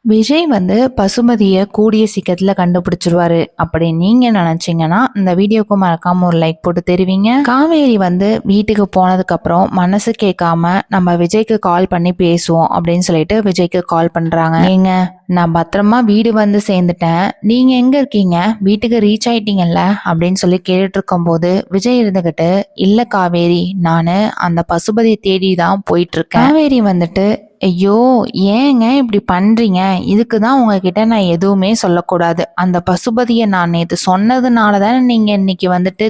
விஜய் பசுமதியை கூடிய சீக்கிரத்துல கண்டுபிடிச்சிருவாரு அப்படி நீங்க நினைச்சீங்கன்னா இந்த வீடியோக்கு மறக்காம ஒரு லைக் போட்டு தெரிவிங்க. காவேரி வீட்டுக்கு போனதுக்கு அப்புறம் மனசு கேட்காம நம்ம விஜய்க்கு கால் பண்ணி பேசுவோம் அப்படின்னு சொல்லிட்டு விஜய்க்கு கால் பண்றாங்க. ஏங்க, நான் பத்திரமா வீடு சேர்ந்துட்டேன், நீங்க எங்க இருக்கீங்க, வீட்டுக்கு ரீச் ஆயிட்டீங்கல்ல அப்படின்னு சொல்லி கேட்டுட்டு இருக்கும் போது விஜய் இருந்துகிட்டு, இல்ல காவேரி, நானு அந்த பசுபதியை தேடி தான் போயிட்டு இருக்கேன். காவேரி ஐயோ, ஏங்க இப்படி பண்றீங்க, இதுக்கு தான் உங்ககிட்ட நான் எதுவுமே சொல்லக்கூடாது. அந்த பசுபதியை நான் நேத்து சொன்னதுனால தானே நீங்க இன்னைக்கு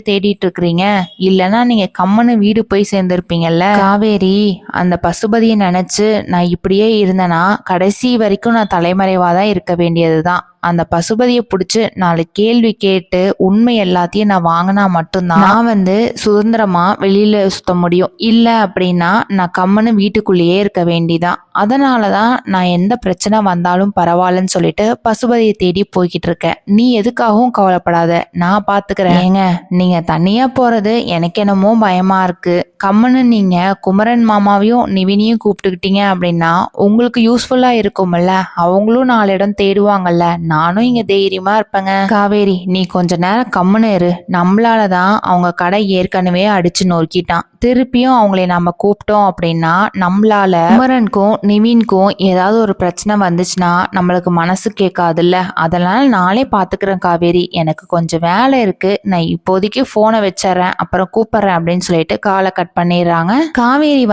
தேடிட்டு இருக்கிறீங்க, இல்லைன்னா நீங்க கம்மனு வீடு போய் சேர்ந்திருப்பீங்கல்ல. காவேரி, அந்த பசுபதியை நினைச்சு நான் இப்படியே இருந்தேன்னா கடைசி வரைக்கும் நான் தலைமறைவாதான் இருக்க வேண்டியதுதான். அந்த பசுபதியை பிடிச்சி 4 கேள்வி கேட்டு உண்மை எல்லாத்தையும் நான் வாங்கினா மட்டும்தான் நான் சுதந்திரமா வெளியில சுத்த முடியும். இல்லை அப்படின்னா நான் கம்மனு வீட்டுக்குள்ளேயே இருக்க வேண்டிதான். அதனாலதான் நான் எந்த பிரச்சனை வந்தாலும் பரவாயில்லன்னு சொல்லிட்டு பசுபதியை தேடி போய்கிட்டு இருக்கேன். நீ எதுக்காகவும் கவலைப்படாத, நான் பாத்துக்கிறேன். ஏங்க, நீங்க தனியா போறது எனக்கு என்னமோ பயமா இருக்கு. கம்மனு நீங்க குமரன் மாமாவையும் நிவினையும் கூப்பிட்டுக்கிட்டீங்க அப்படின்னா உங்களுக்கு யூஸ்ஃபுல்லா இருக்கும்ல, அவங்களும் 4 இடம் தேடுவாங்கல்ல, நானும் இங்க தைரியமா இருப்பேங்க. காவேரி, நீ கொஞ்ச நேரம் கம்முன்னு இரு. நம்மளாலதான் அவங்க கடை ஏற்கனவே அடிச்சு நொறுக்கிட்டான். திருப்பியும் அவங்களை நம்ம கூப்பிட்டோம் அப்படின்னா நம்மளால குமரனுக்கும் நிவின்கும் ஏதாவது ஒரு பிரச்சனை வந்துச்சுன்னா நம்மளுக்கு மனசு கேட்காதுல்ல. அதனால நானே பாத்துக்கிறேன் காவேரி, எனக்கு கொஞ்சம் வேலை இருக்கு, நான் இப்போதைக்கு போனை வச்சிடறேன், அப்புறம் கூப்பிடுறேன் அப்படின்னு சொல்லிட்டு காலை கட் பண்ணிடுறாங்க. காவேரி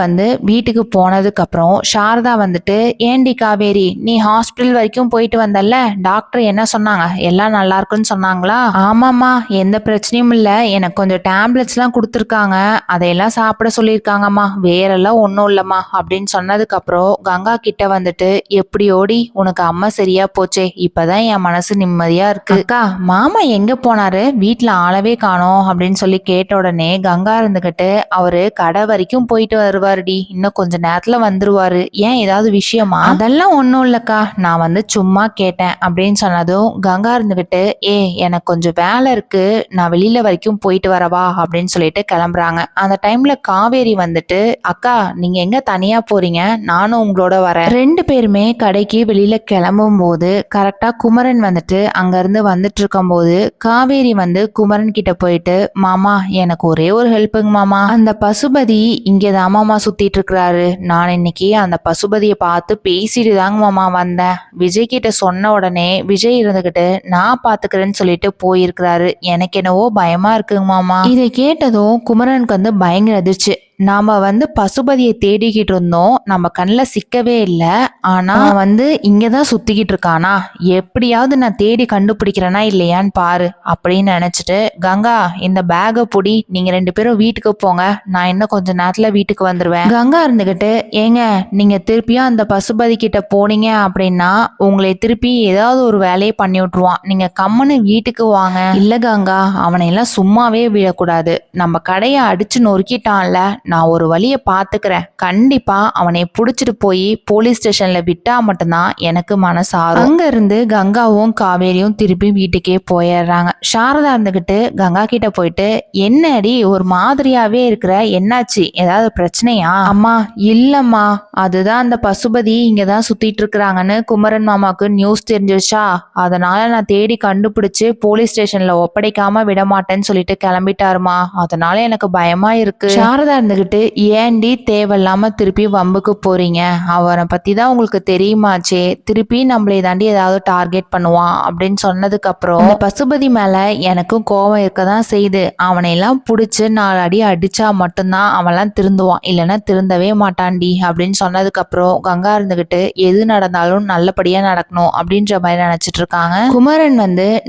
வீட்டுக்கு போனதுக்கு அப்புறம் சாரதா ஏண்டி காவேரி, நீ ஹாஸ்பிட்டல் வரைக்கும் போயிட்டு வந்தல்ல, டாக்டர் என்ன சொன்னாங்க, எல்லாம் நல்லா இருக்குன்னு சொன்னாங்களா? ஆமாம்மா, எந்த பிரச்சனையும் இல்லை, எனக்கு கொஞ்சம் டேப்லெட்ஸ் எல்லாம் கொடுத்துருக்காங்க, அதையெல்லாம் சாப்பிட சொல்லியிருக்காங்கம்மா, வேறெல்லாம் ஒன்றும் இல்லைம்மா அப்படின்னு சொன்னதுக்கு அப்புறம் கங்கா கிட்ட எப்படி ஓடி உனக்கு அம்மா சரியா போச்சே, இப்பதான் என் மனசு நிம்மதியா இருக்கு. அக்கா, மாமா எங்க போனாரு, வீட்டுல ஆளவே காணோம் அப்படின்னு சொல்லி கேட்ட உடனே கங்கா இருந்துகிட்டு, அவரு கடை வரைக்கும் போயிட்டு வருவாருடி, இன்னும் கொஞ்ச நேரத்துல வந்துருவாரு, ஏன் ஏதாவது விஷயமா? அதெல்லாம் ஒன்றும் இல்லக்கா, நான் சும்மா கேட்டேன் அப்படின்னு சொன்னதும் கங்கா இருந்துகிட்டு, எனக்கு கொஞ்சம் வேலை இருக்கு, நான் வெளியில வரைக்கும் போயிட்டு வரவா அப்படின்னு சொல்லிட்டு கிளம்புறாங்க. அந்த டைம்ல காவேரி அக்கா, நீங்க எங்க தனியா போறீங்க, நானும் உங்களோட வரேன். 2 பேருமே கடைக்கு வெளியில கிளம்பும் போது கரெக்டா குமரன் அங்க இருந்து வந்துட்டு இருக்கும் போது காவேரி குமரன் கிட்ட போயிட்டு, மாமா எனக்கு ஒரே ஒரு ஹெல்ப்புங்க மாமா, அந்த பசுபதி இங்கதான் மாமா சுத்திட்டு இருக்கிறாரு, நான் இன்னைக்கு அந்த பசுபதியை பார்த்து பேசிட்டு தாங்க மாமா வந்தேன். விஜய் கிட்ட சொன்ன உடனே விஜய் இருந்துகிட்டு நான் பாத்துக்கிறேன்னு சொல்லிட்டு போயிருக்கிறாரு, எனக்கு என்னவோ பயமா இருக்குங்க மாமா. இதை கேட்டதும் குமரனுக்கு பயங்கர அதிர்ச்சி. நாம பசுபதியை தேடிக்கிட்டு இருந்தோம், நம்ம கண்ணில் சிக்கவே இல்லை, ஆனா இங்கதான் சுத்திக்கிட்டு இருக்கானா, எப்படியாவது நான் தேடி கண்டுபிடிக்கிறேனா இல்லையான்னு பாரு அப்படின்னு நினைச்சிட்டு, கங்கா இந்த பேகை புடி, நீங்க 2 பேரும் வீட்டுக்கு போங்க, நான் இன்னும் கொஞ்ச நேரத்துல வீட்டுக்கு வந்துருவேன். கங்கா இருந்துகிட்டு, ஏங்க நீங்க திருப்பியும் அந்த பசுபதி கிட்ட போனீங்க அப்படின்னா உங்களை திருப்பி ஏதாவது ஒரு வேலையை பண்ணி விட்டுருவான், நீங்க கம்முன்னு வீட்டுக்கு வாங்க. இல்ல கங்கா, அவனை எல்லாம் சும்மாவே விடக்கூடாது, நம்ம கடையை அடிச்சு நொறுக்கிட்டான்ல, நான் ஒரு வழியை பாத்துக்கிறேன், கண்டிப்பா அவனை புடிச்சிட்டு போய் போலீஸ் ஸ்டேஷன்ல விட்டா மட்டும்தான் எனக்கு மனசாரும். அங்க இருந்து கங்காவும் காவேரியும் திருப்பி வீட்டுக்கே போயிடுறாங்க. சாரதா இருந்துகிட்டு கங்கா கிட்ட போயிட்டு, என்னடி ஒரு மாதிரியாவே இருக்கிற, என்னாச்சு, ஏதாவது பிரச்சனையா? அம்மா இல்லம்மா, அதுதான் அந்த பசுபதி இங்கதான் சுத்திட்டு இருக்கிறாங்கன்னு குமரன் மாமாக்கு நியூஸ் தெரிஞ்சிருச்சா, அதனால நான் தேடி கண்டுபிடிச்சு போலீஸ் ஸ்டேஷன்ல ஒப்படைக்காம விட மாட்டேன்னு சொல்லிட்டு கிளம்பிட்டாருமா, அதனால எனக்கு பயமா இருக்கு. சாரதா இருந்துகிட்டு, ஏண்டி தேவையில்லாம திருப்பி வம்புக்கு போறீங்க, அவரை பத்தி தான் உங்களுக்கு தெரியுமாச்சே, திருப்பி நம்மளை தாண்டி ஏதாவது டார்கெட் பண்ணுவான் அப்படின்னு சொன்னதுக்கு அப்புறம் இந்த பசுபதி மேல எனக்கும் கோபம் இருக்கதான் செய்து, அவனை எல்லாம் புடிச்சு 4 அடி அடிச்சா மட்டும்தான் அவன்லாம் திருந்துவான், இல்லைன்னா திருந்தவே மாட்டான்டி அப்படின்னு சொன்னதுக்கு அப்புறம் கங்கா இருந்துகிட்டு, எது நடந்தாலும் நல்லபடியா நடக்கணும் அப்படின்ற மாதிரி நினைச்சிட்டு இருக்காங்க. குமரன்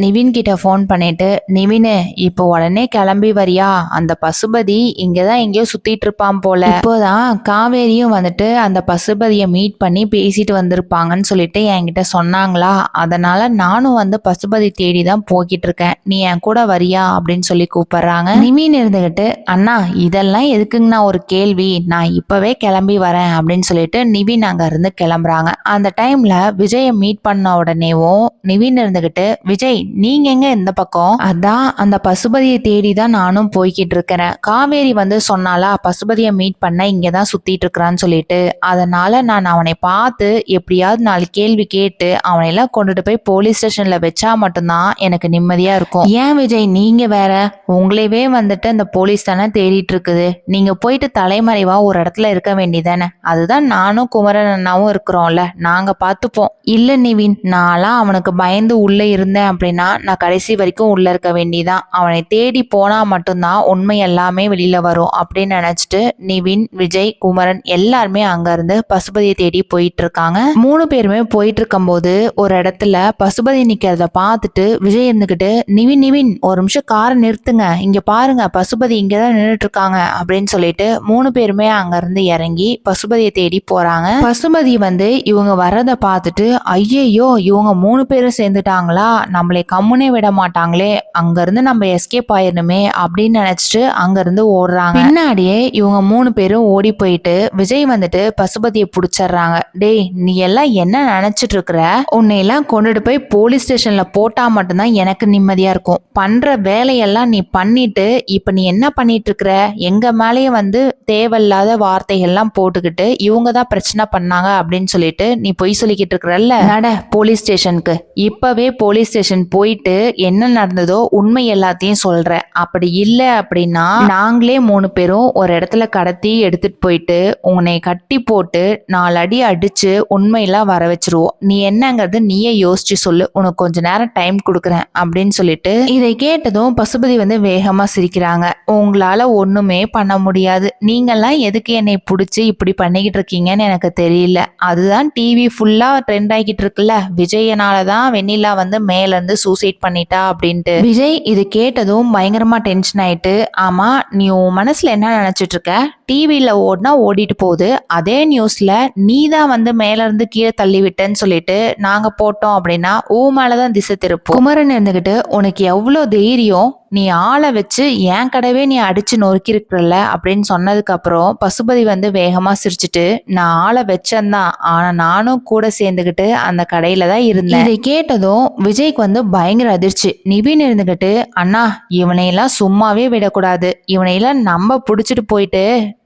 நிவின் கிட்ட போன் பண்ணிட்டு, நிவினு இப்போ உடனே கிளம்பி வரியா, அந்த பசுபதி இங்கதான் எங்கேயோ சுத்திட்டு இருப்பான் போல, இப்போதான் காவேரியும் அந்த பசுபதியை மீட் பண்ணி பேசிட்டு வந்திருப்பாங்கன்னு சொல்லிட்டு என்கிட்ட சொன்னாங்களா, அதனால நானும் பசுபதி தேடிதான் போய்கிட்டு இருக்கேன், நீ என் கூட வரியா அப்படின்னு சொல்லி கூப்பிடுறாங்க. நிவின் இருந்துகிட்டு, அண்ணா இதெல்லாம் எதுக்குங்கண்ணா ஒரு கேள்வி, நான் இப்பவே கிளம்பி வரேன் அப்படின்னு சொல்லிட்டு நிவின் அங்க இருந்து கிளம்புறாங்க. அந்த டைம்ல விஜய மீட் பண்ண உடனேவும் நிவின் இருந்துகிட்டு, விஜய் நீங்க எங்க இந்த பக்கம்? அதான் அந்த பசுபதியை தேடிதான் நானும் போய்கிட்டு இருக்கிறேன், காவேரி சொன்னாலா பசுபதியை மீட் பண்ண இங்கதான் சுத்திட்டு இருக்கிறான்னு சொல்லிட்டு, அதனால நான் அவனை பார்த்து எப்படியாவது 4 கேள்வி கேட்டு அவனை எல்லாம் கொண்டுட்டு போய் போலீஸ் ஸ்டேஷன்ல வச்சா மட்டும்தான் எனக்கு நிம்மதியா இருக்கும். ஏன் விஜய் நீங்க வேற, உங்களையவே வந்துட்டு அந்த போலீஸ் தானே தேடிட்டு இருக்குது, நீங்க போயிட்டு தலைமறைவா ஒரு இடத்துல இருக்க வேண்டியதானே, அதுதான் நானும் குமரன் அண்ணாவும் இருக்கிறோம்ல, நாங்க பார்த்துப்போம். இல்ல நிவின், நான்லாம் அவனுக்கு பயந்து உள்ள இருந்தேன் அப்படின்னா நான் கடைசி வரைக்கும் உள்ள இருக்க வேண்டியதான். அவனை தேடி போனா மட்டும்தான் உண்மை எல்லாமே வெளியில வரும் அப்படின்னு நினைச்சிட்டு நிவின், விஜய், குமரன் எல்லாருமே அங்க இருந்து பசுபதியை தேடி போயிட்டு இருக்காங்க. 3 பேருமே போயிட்டு இருக்கும் போது ஒரு இடத்துல பசுபதி நிக்கிறத பார்த்துட்டு விஜய் இருந்துகிட்டு, நிவின் நிவின் ஒரு நிமிஷம் காரை நிறுத்துங்க, இங்க பாருங்க பசுபதி இங்கதான் நின்றுட்டு இருக்காங்க அப்படின்னு சொல்லிட்டு 3 பேருமே அங்க இருந்து இறங்கி பசுபதியை தேடி போறாங்க. பசுபதி வந்து இவங்க வர்றத பார்த்துட்டு, ஐயையோ இவங்க 3 பேரும் சேர்ந்துட்டாங்களா, நம்மளை கம்முனே விட மாட்டாங்களே, அங்க இருந்து நம்ம எஸ்கேப் ஆயிடணுமே அப்படின்னு நினைச்சிட்டு அங்க இருந்து ஓடுறாங்க. பின்னாடியே இவங்க 3 பேரும் ஓடி போயிட்டு விஜய் வந்துட்டு பசுபதியை புடிச்சிடுறாங்க. டேய் நீ எல்லாம் என்ன நினைச்சிட்டு இருக்கிற, உன்னை எல்லாம் கொண்டுட்டு போய் போலீஸ் ஸ்டேஷன்ல போட்டா மட்டும்தான் எனக்கு நிம்மதியா இருக்கும், பண்ற வேலையெல்லாம் நீ பண்ணிட்டு இப்ப நீ என்ன பண்ணிட்டு இருக்கிற, எங்க மேலேயே வந்து தேவையில்லாத வார்த்தைகள்லாம் போட்டுக்கிட்டு இவங்க தான் பிரச்சனை பண்ணாங்க அப்படின்னு சொல்லிட்டு நீ பொய் சொல்லிக்கிட்டு இருக்கிறல்ல, நட போலீஸ் ஸ்டேஷனுக்கு, இப்பவே போலீஸ் ஸ்டேஷன் போயிட்டு என்ன நடந்ததோ உண்மை எல்லாத்தையும் சொல்ற, அப்படி இல்லை அப்படின்னா நாங்களே 3 பேரும் ஒரு இடத்துல கடத்தி எடுத்துட்டு போயிட்டு உன்னை கட்டி போட்டு 4 அடி அடிச்சு உண்மையெல்லாம் வர வச்சிருவோம், நீ என்னங்கிறது நீயே யோசிச்சு சொல்லு, உனக்கு கொஞ்ச நேரம் டைம் கொடுக்குறேன் அப்படின்னு சொல்லிட்டு இதை கேட்டதும் பசுபதி வந்து வேகமா சிரிக்கிறாங்க. உங்களால ஒண்ணுமே பண்ண முடியாது, நீங்கெல்லாம் எதுக்கு என்னை பிடிச்சி இப்படி பண்ணிக்கிட்டு இருக்கீங்கன்னு எனக்கு தெரியல, அதுதான் டிவி ஃபுல்லா ட்ரெண்ட் ஆகிட்டு இருக்குல்ல, விஜயனாலதான் வெண்ணிலா வந்து மேல இருந்து சூசைட் பண்ணிட்டா அப்படின்ட்டு. விஜய் இது கேட்டதும் பயங்கரமா டென்ஷன் ஆயிட்டு, ஆமா நீ உன் மனசுல என்ன நினைச்சிட்டு இருக்க, டிவியில ஓடினா ஓடிட்டு போகுது, அதே நியூஸ்ல நீ தான் வந்து மேல இருந்து கீழே தள்ளி விட்டேன்னு சொல்லிட்டு நாங்க போட்டோம் அப்படின்னா ஊ மேலதான் திசை திருப்போம். குமரன் இருந்துகிட்டு, உனக்கு எவ்வளவு தைரியம், நீ ஆளை வச்சு என் கடவே நீ அடிச்சு நொறுக்கி இருக்கிறல்ல அப்படின்னு சொன்னதுக்கு அப்புறம் பசுபதி வந்து வேகமா சிரிச்சுட்டு, நான் ஆளை வச்சேன்தான், ஆனா நானும் கூட சேர்ந்துகிட்டு அந்த கடையில தான் இருந்தேன். இதை கேட்டதும் விஜய்க்கு வந்து பயங்கர அதிர்ச்சி. நிவின் இருந்துகிட்டு, அண்ணா இவனையெல்லாம் சும்மாவே விடக்கூடாது, இவனையெல்லாம் நம்ம புடிச்சிட்டு போயிட்டு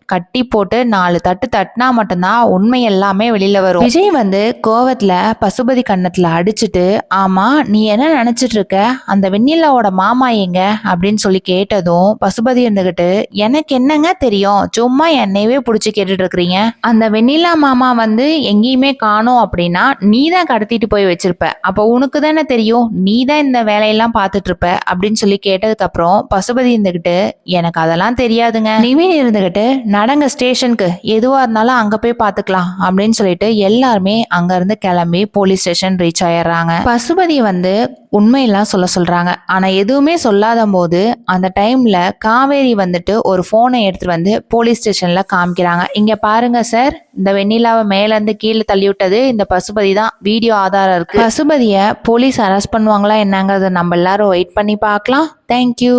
கட்டி போட்டு 4 தட்டு தட்டினா மட்டும்தான் உண்மை எல்லாமே வெளியில வரும். விஜய் வந்து கோவத்துல பசுபதி கண்ணத்துல அடிச்சுட்டு, ஆமா நீ என்ன நினைச்சிட்டு இருக்க, அந்த வெண்ணிலாவோட மாமா எங்க அப்படின்னு சொல்லி கேட்டதும் பசுபதி இருந்துகிட்டு, எனக்கு என்னங்க தெரியும், சும்மா என்னையவே புடிச்சு கேட்டுட்டு இருக்கிறீங்க, அந்த வெண்ணிலா மாமா வந்து எங்கேயுமே காணோம் அப்படின்னா நீ தான் கடத்திட்டு போய் வச்சிருப்ப, அப்ப உனக்கு தானே தெரியும், நீ தான் இந்த வேலையெல்லாம் பார்த்துட்டு இருப்ப அப்படின்னு சொல்லி கேட்டதுக்கு அப்புறம் பசுபதி இருந்துகிட்டு, எனக்கு அதெல்லாம் தெரியாதுங்க, நிவின் இருந்துகிட்டு, நடங்க ஸ்டேஷனுக்கு, எதுவா இருந்தாலும் அங்க போய் பாத்துக்கலாம் அப்படின்னு சொல்லிட்டு எல்லாருமே அங்க இருந்து கிளம்பி போலீஸ் ஸ்டேஷன் ரீச் ஆயிடுறாங்க. பசுபதி வந்து உண்மையெல்லாம் சொல்றாங்க, ஆனா எதுவுமே சொல்லாத போது அந்த டைம்ல காவேரி வந்துட்டு ஒரு போனை எடுத்துட்டு வந்து போலீஸ் ஸ்டேஷன்ல காமிக்கிறாங்க. இங்க பாருங்க சார், இந்த வெண்ணிலாவை மேல இருந்து கீழே தள்ளி விட்டது இந்த பசுபதி தான், வீடியோ ஆதாரம் இருக்கு, பசுபதியை போலீஸ் அரெஸ்ட் பண்ணுவாங்களா என்னங்கிறத நம்ம எல்லாரும் வெயிட் பண்ணி பார்க்கலாம். தேங்க்யூ.